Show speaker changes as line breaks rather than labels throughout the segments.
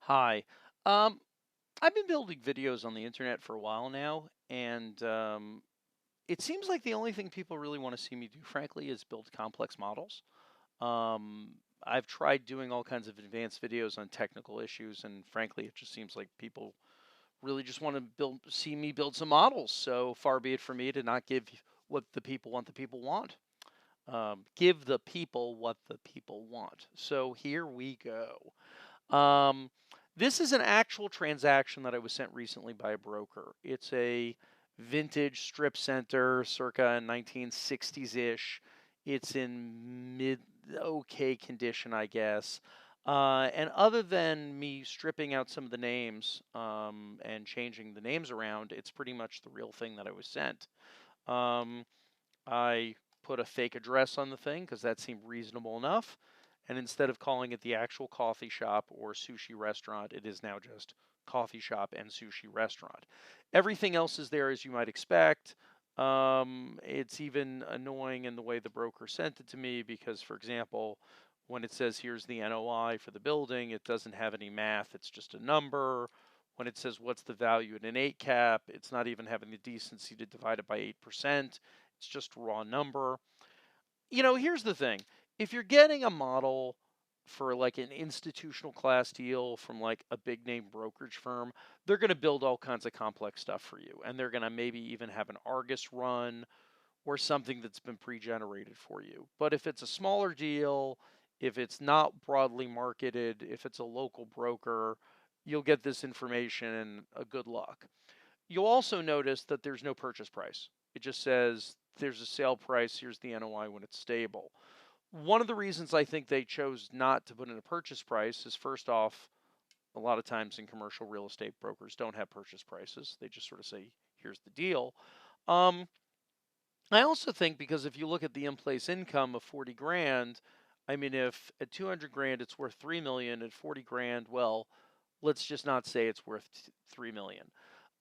Hi. Um, I've been building videos on the internet for a while now, and it seems like the only thing people really want to see me do, frankly, is build complex models. I've tried doing all kinds of advanced videos on technical issues, and frankly, it just seems like people really just want to see me build some models. So far be it for me to not give what the people want, the people want. Give the people what the people want. So here we go. Um, this is an actual transaction that I was sent recently by a broker. It's a vintage strip center circa 1960s-ish. It's in mid okay condition, I guess. And other than me stripping out some of the names and changing the names around, it's pretty much the real thing that I was sent. Um, I put a fake address on the thing because that seemed reasonable enough. And instead of calling it the actual coffee shop or sushi restaurant, it is now just coffee shop and sushi restaurant. Everything else is there as you might expect. It's even annoying in the way the broker sent it to me because, for example, when it says here's the NOI for the building, it doesn't have any math, it's just a number. When it says what's the value at an 8 cap, it's not even having the decency to divide it by 8%. It's just a raw number. Here's the thing. If you're getting a model for like an institutional class deal from like a big name brokerage firm, they're going to build all kinds of complex stuff for you. And they're going to maybe even have an Argus run or something that's been pre-generated for you. But if it's a smaller deal, if it's not broadly marketed, if it's a local broker, you'll get this information and a good luck. You'll also notice that there's no purchase price. It just says there's a sale price, here's the NOI when it's stable. One of the reasons I think they chose not to put in a purchase price is, first off, a lot of times in commercial real estate, brokers don't have purchase prices. They just sort of say, here's the deal. Um, I also think because if you look at the in-place income of 40 grand, I mean, if at 200 grand it's worth 3 million, at 40 grand, well, let's just not say it's worth 3 million.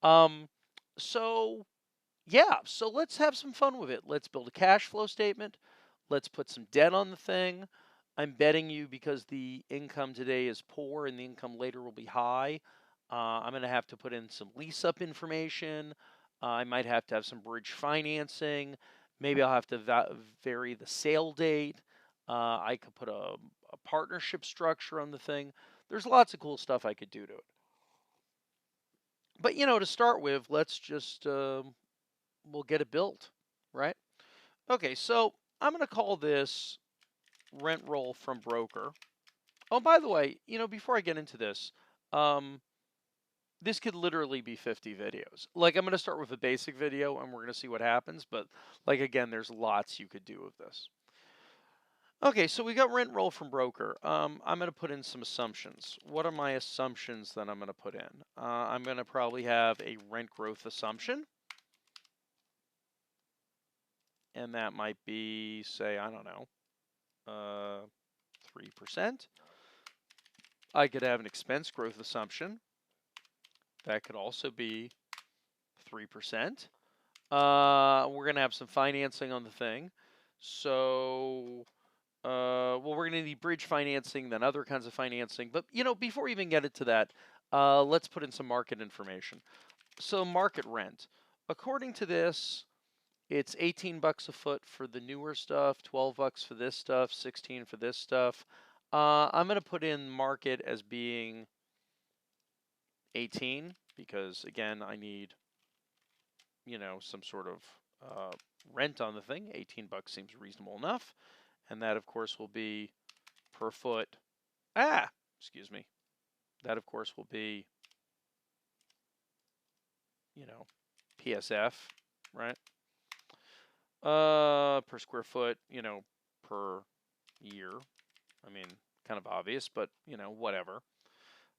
Um, so yeah, so let's have some fun with it. Let's build a cash flow statement. Let's put some debt on the thing. I'm betting you because the income today is poor and the income later will be high. I'm going to have to put in some lease up information. I might have to have some bridge financing. Maybe I'll have to vary the sale date. I could put a partnership structure on the thing. There's lots of cool stuff I could do to it. But to start with, let's just we'll get it built, right? Okay, so I'm going to call this rent roll from broker. Oh, by the way, before I get into this, um, this could literally be 50 videos. Like, I'm going to start with a basic video and we're going to see what happens. But, like, again, there's lots you could do with this. Okay, so we got rent roll from broker. I'm going to put in some assumptions. What are my assumptions that I'm going to put in? I'm going to probably have a rent growth assumption. And that might be, say, I don't know, 3%. I could have an expense growth assumption. That could also be 3%. We're going to have some financing on the thing. So, well, we're going to need bridge financing, then other kinds of financing. But, before we even get into that, let's put in some market information. So, market rent. According to this, it's 18 bucks a foot for the newer stuff, 12 bucks for this stuff, 16 for this stuff. I'm going to put in market as being 18 because, again, I need, some sort of rent on the thing. 18 bucks seems reasonable enough. And that, of course, will be per foot. Excuse me. That, of course, will be, PSF, right? Per square foot, per year. I mean, kind of obvious, but, whatever.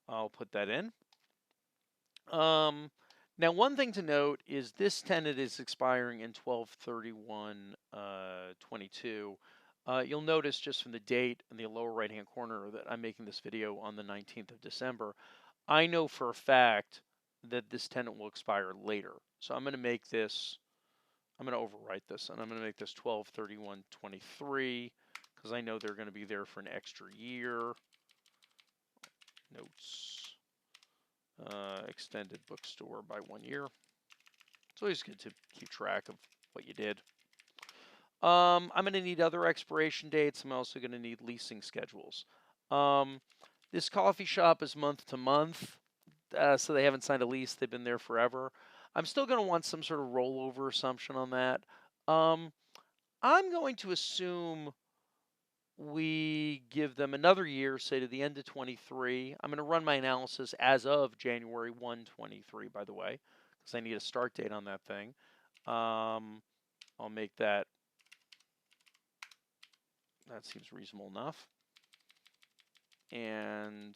I'll put that in. Now, one thing to note is this tenant is expiring in 12/31/22. You'll notice just from the date in the lower right-hand corner that I'm making this video on the 19th of December. I know for a fact that this tenant will expire later. So I'm going to make this, I'm going to overwrite this, and I'm going to make this 12/31/23 because I know they're going to be there for an extra year. Notes. extended bookstore by 1 year. It's always good to keep track of what you did. I'm going to need other expiration dates. I'm also going to need leasing schedules. This coffee shop is month to month, so they haven't signed a lease. They've been there forever. I'm still going to want some sort of rollover assumption on that. I'm going to assume we give them another year, say to the end of 23. I'm going to run my analysis as of January 1, 23, by the way, because I need a start date on that thing. I'll make that. That seems reasonable enough. And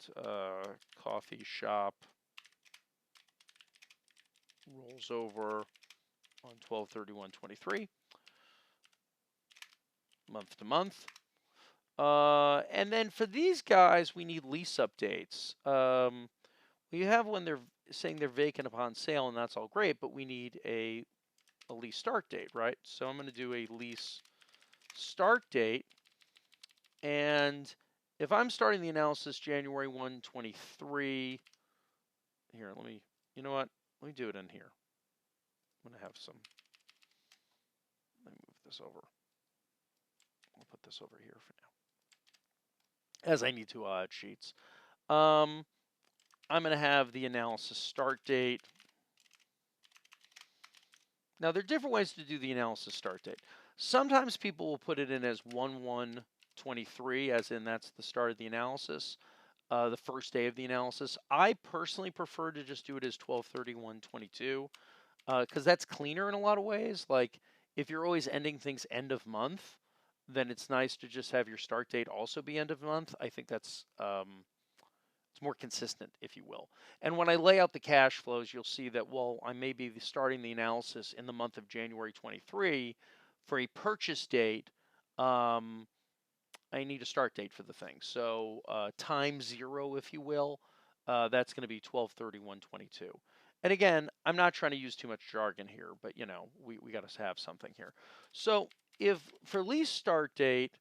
coffee shop rolls over on 12/31/23, month to month. And then for these guys, we need lease updates. We have when they're saying they're vacant upon sale, and that's all great, but we need a lease start date, right? So I'm going to do a lease start date. And if I'm starting the analysis January 1, 23, here, you know what? Let me do it in here. I'm going to have some, let me move this over. I'll put this over here for now, as I need to add sheets. I'm going to have the analysis start date. Now, there are different ways to do the analysis start date. Sometimes people will put it in as 1/1/23, as in that's the start of the analysis, the first day of the analysis. I personally prefer to just do it as 12/31/22, because that's cleaner in a lot of ways. Like, if you're always ending things end of month, then it's nice to just have your start date also be end of month. I think that's it's more consistent, if you will. And when I lay out the cash flows, you'll see that, well, I may be starting the analysis in the month of January 23 for a purchase date. I need a start date for the thing. So time zero, if you will, that's going to be 12/31/22. And again, I'm not trying to use too much jargon here, but you know, we got to have something here. So if for lease start date,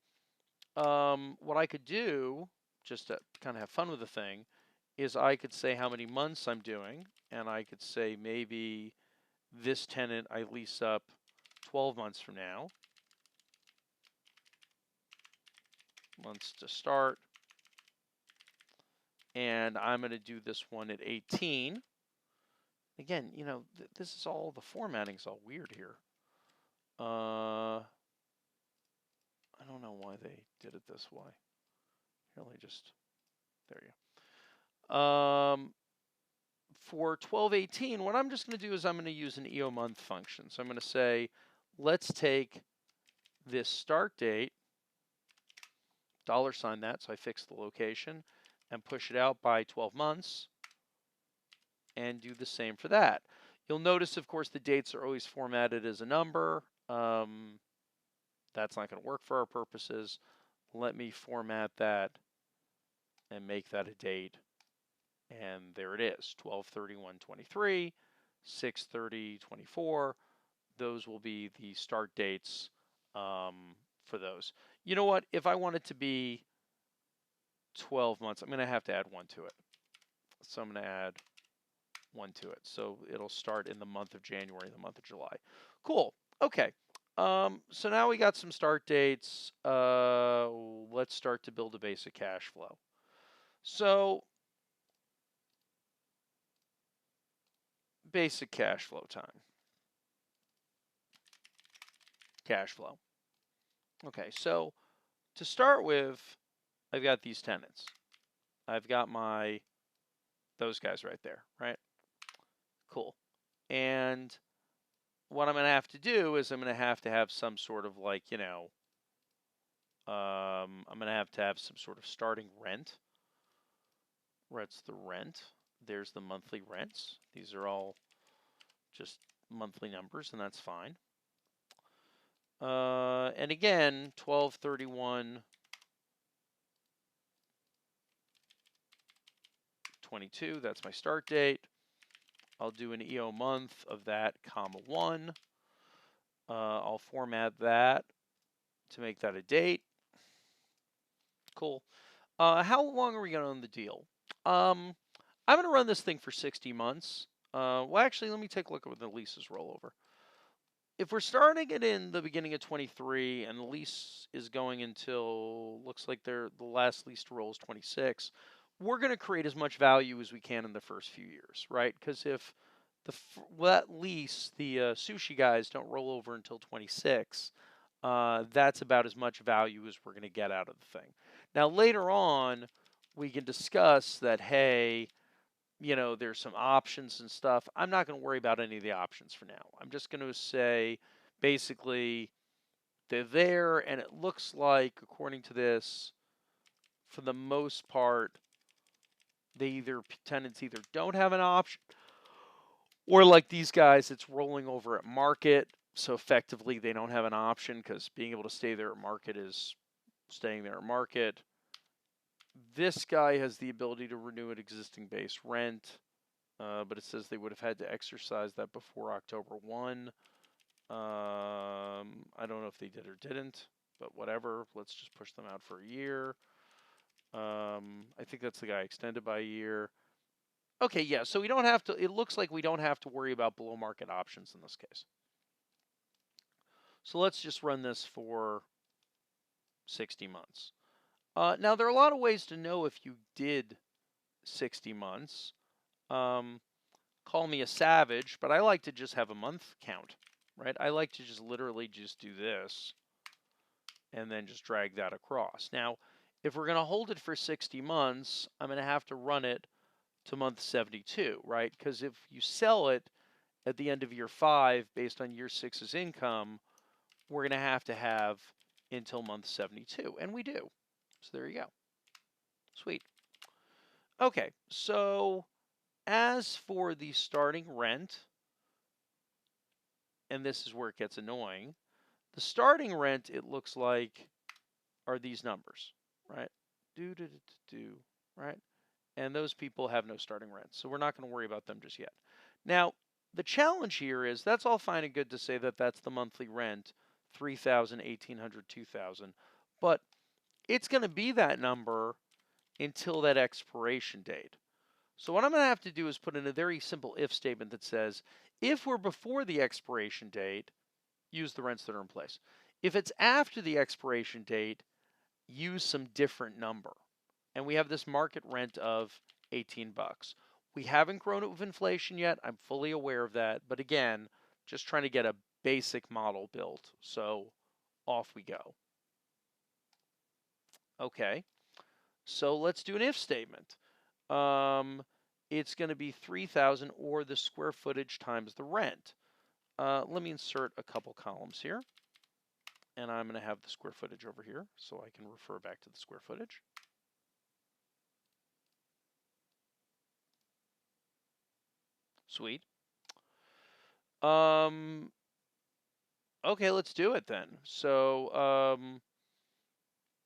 what I could do, just to kind of have fun with the thing, is I could say how many months I'm doing, and I could say maybe this tenant I lease up 12 months from now. Months to start. And I'm going to do this one at 18. Again, you know, this is all, the formatting's all weird here. I don't know why they did it this way. Here, let me just, there you go. For 12/18, what I'm just going to do is I'm going to use an EOMonth function. So I'm going to say, let's take this start date, $sign that, so I fix the location, and push it out by 12 months, and do the same for that. You'll notice, of course, the dates are always formatted as a number. That's not going to work for our purposes. Let me format that and make that a date. And there it is, 12/31/23, 6/30/24. Those will be the start dates for those. You know what? If I want it to be 12 months, I'm going to have to add one to it. So I'm going to add one to it. So it'll start in the month of January, the month of July. Cool. Okay. So now we got some start dates. Let's start to build a basic cash flow. So basic cash flow time. Cash flow. Okay, so to start with, I've got these tenants. I've got those guys right there, right? Cool. And what I'm going to have to do is I'm going to have some sort of, like, you know, I'm going to have some sort of starting rent. What's the rent? There's the monthly rents. These are all just monthly numbers, and that's fine. And again, 12/31/22, that's my start date. I'll do an EO month of that, comma 1. I'll format that to make that a date. Cool. How long are we going to own the deal? I'm going to run this thing for 60 months. Well, actually, let me take a look at what the leases roll over. If we're starting it in the beginning of 23 and the lease is going until, looks like the last lease to roll is 26, we're going to create as much value as we can in the first few years, right? Because if that lease, the sushi guys don't roll over until 26, that's about as much value as we're going to get out of the thing. Now, later on, we can discuss that, hey, there's some options and stuff. I'm not going to worry about any of the options for now. I'm just going to say, basically, they're there, and it looks like, according to this, for the most part, tenants either don't have an option, or like these guys, it's rolling over at market. So effectively, they don't have an option because being able to stay there at market is staying there at market. This guy has the ability to renew at existing base rent. But it says they would have had to exercise that before October 1. I don't know if they did or didn't, but whatever. Let's just push them out for a year. I think that's the guy extended by a year. Okay, yeah, so we don't have to, it looks like we don't have to worry about below market options in this case. So let's just run this for 60 months. Now, there are a lot of ways to know if you did 60 months. Call me a savage, but I like to just have a month count, right? I like to just literally just do this and then just drag that across. Now, if we're going to hold it for 60 months, I'm going to have to run it to month 72, right? Because if you sell it at the end of year 5 based on year 6's income, we're going to have until month 72, and we do. So there you go. Sweet. Okay, so as for the starting rent, and this is where it gets annoying, the starting rent, it looks like, are these numbers, right? Right? And those people have no starting rent, so we're not going to worry about them just yet. Now, the challenge here is that's all fine and good to say that that's the monthly rent, $3,000, $1,800, $2,000, but it's going to be that number until that expiration date. So what I'm going to have to do is put in a very simple if statement that says, if we're before the expiration date, use the rents that are in place. If it's after the expiration date, use some different number. And we have this market rent of 18 bucks. We haven't grown it with inflation yet. I'm fully aware of that. But again, just trying to get a basic model built. So off we go. Okay. So let's do an if statement. It's going to be 3,000 or the square footage times the rent. Let me insert a couple columns here. And I'm going to have the square footage over here so I can refer back to the square footage. Sweet. Okay, let's do it then. So,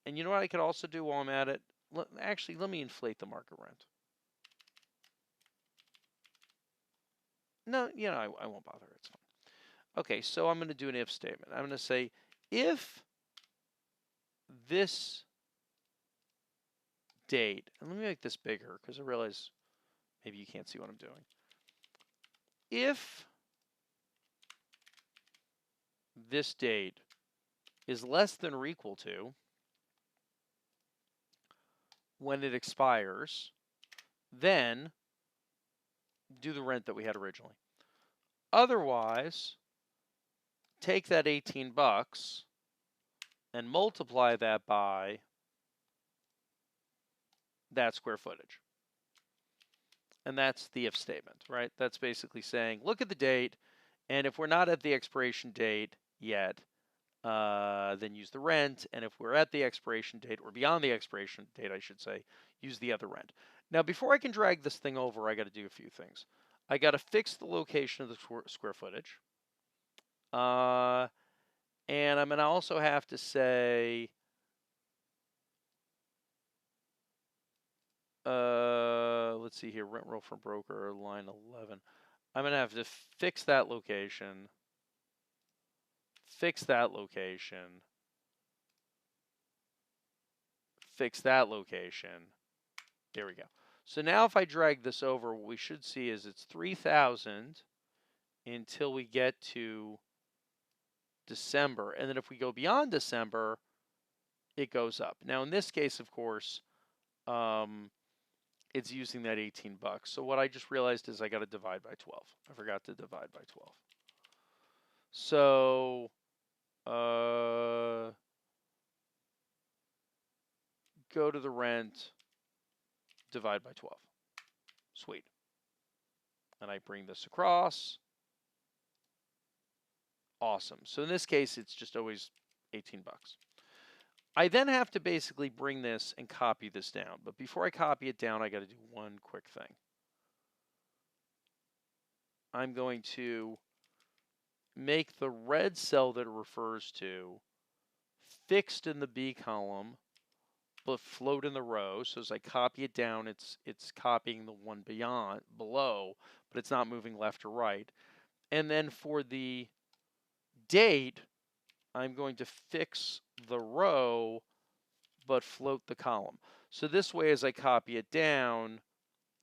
and you know what I could also do while I'm at it? Actually, let me inflate the market rent. No, I won't bother. It's fine. Okay, so I'm going to do an if statement. I'm going to say if this date, and let me make this bigger because I realize maybe you can't see what I'm doing. If this date is less than or equal to when it expires, then do the rent that we had originally. Otherwise, take that 18 bucks and multiply that by that square footage. And that's the if statement, right? That's basically saying, look at the date, and if we're not at the expiration date yet, then use the rent. And if we're at the expiration date, or beyond the expiration date, I should say, use the other rent. Now, before I can drag this thing over, I got to do a few things. I got to fix the location of the square footage. And I'm going to also have to say, let's see here, rent roll from broker, line 11. I'm going to have to fix that location, fix that location, fix that location. There we go. So now if I drag this over, what we should see is it's 3,000 until we get to December. And then if we go beyond December, it goes up. Now in this case, of course, it's using that 18 bucks. So what I just realized is I got to divide by 12. I forgot to divide by 12. So go to the rent, divide by 12. Sweet. And I bring this across. Awesome. So in this case, it's just always 18 bucks. I then have to basically bring this and copy this down. But before I copy it down, I got to do one quick thing. I'm going to make the red cell that it refers to fixed in the B column, but float in the row. So as I copy it down, it's copying the one below, but it's not moving left or right. And then for the date, I'm going to fix the row, but float the column. So this way, as I copy it down,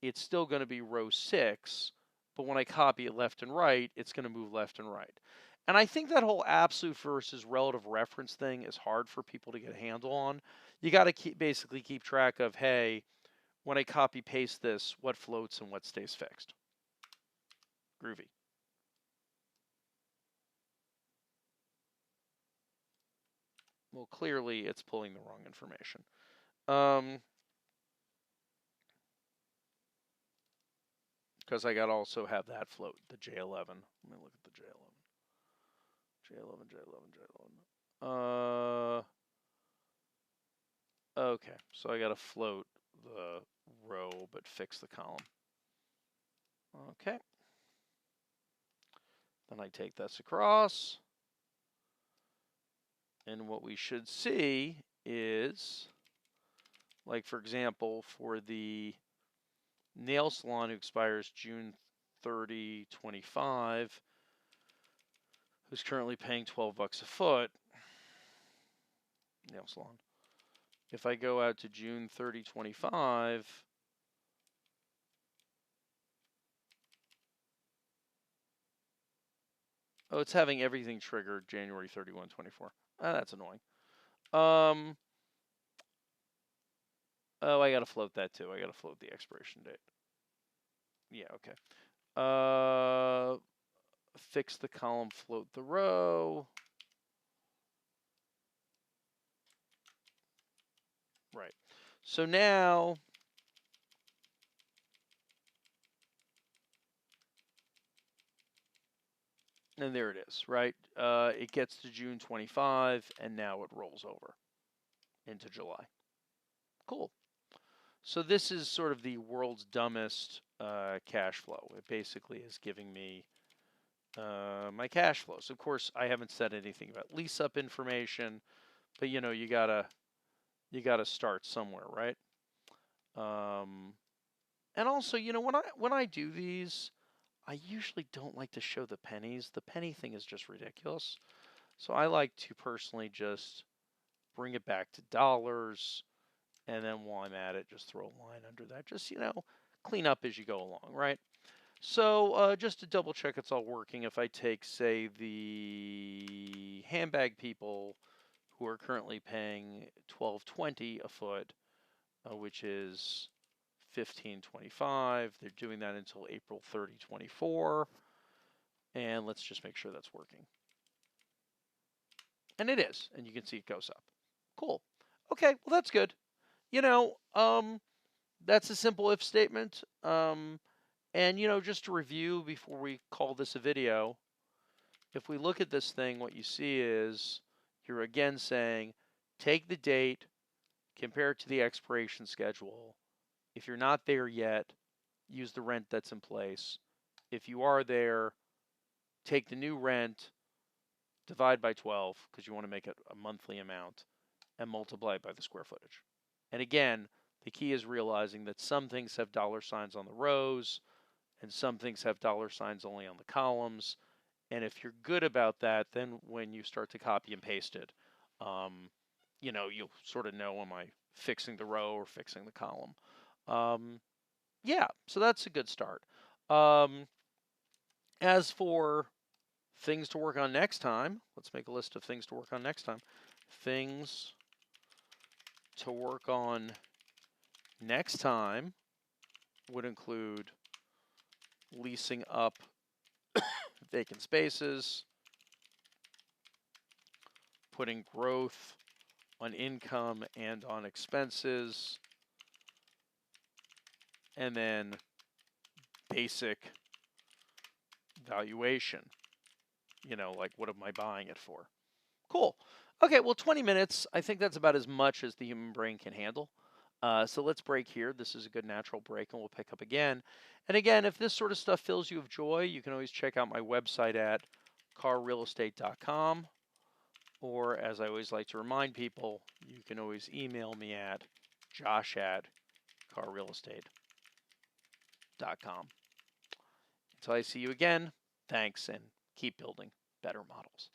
it's still going to be row 6, but when I copy it left and right, it's going to move left and right. And I think that whole absolute versus relative reference thing is hard for people to get a handle on. You got to basically keep track of, hey, when I copy paste this, what floats and what stays fixed. Groovy. Well, clearly it's pulling the wrong information. Because I got to also have that float, the J11. Let me look at the J11. J11. Okay, so I got to float the row, but fix the column. Okay. Then I take this across. And what we should see is, like, for example, for the nail salon who expires June 30, 25, who's currently paying 12 bucks a foot, nail salon. If I go out to June 30, 25, oh, it's having everything triggered January 31, 24. That's annoying. Oh, I got to float that too. I got to float the expiration date. Yeah, okay. Fix the column, float the row. Right. So now, and there it is, right? It gets to June 25, and now it rolls over into July. Cool. So this is sort of the world's dumbest cash flow. It basically is giving me my cash flows. Of course, I haven't said anything about lease up information, but you know, you gotta start somewhere, right? And also, you know, when I do these, I usually don't like to show the pennies. The penny thing is just ridiculous. So I like to personally just bring it back to dollars, and then while I'm at it, just throw a line under that. Just, you know, clean up as you go along, right? So just to double check it's all working, if I take, say, the handbag people who are currently paying $12.20 a foot, which is $15.25. They're doing that until April 30, 24. And let's just make sure that's working. And it is, and you can see it goes up. Cool. Okay, well that's good. You know, that's a simple if statement. And you know, just to review before we call this a video, if we look at this thing, what you see is you're again saying take the date, compare it to the expiration schedule. If you're not there yet, use the rent that's in place. If you are there, take the new rent, divide by 12, because you want to make it a monthly amount, and multiply it by the square footage. And again, the key is realizing that some things have dollar signs on the rows, and some things have dollar signs only on the columns. And if you're good about that, then when you start to copy and paste it, you know, you'll sort of know, am I fixing the row or fixing the column? Yeah, so that's a good start. Um, as for things to work on next time, let's make a list of things to work on next time. Things to work on next time would include leasing up vacant spaces, putting growth on income and on expenses, and then basic valuation. Like what am I buying it for? Cool. Okay, well, 20 minutes, I think that's about as much as the human brain can handle. So let's break here. This is a good natural break, and we'll pick up again. And again, if this sort of stuff fills you with joy, you can always check out my website at carrealestate.com. Or, as I always like to remind people, you can always email me at josh@carrealestate.com. Until I see you again, thanks, and keep building better models.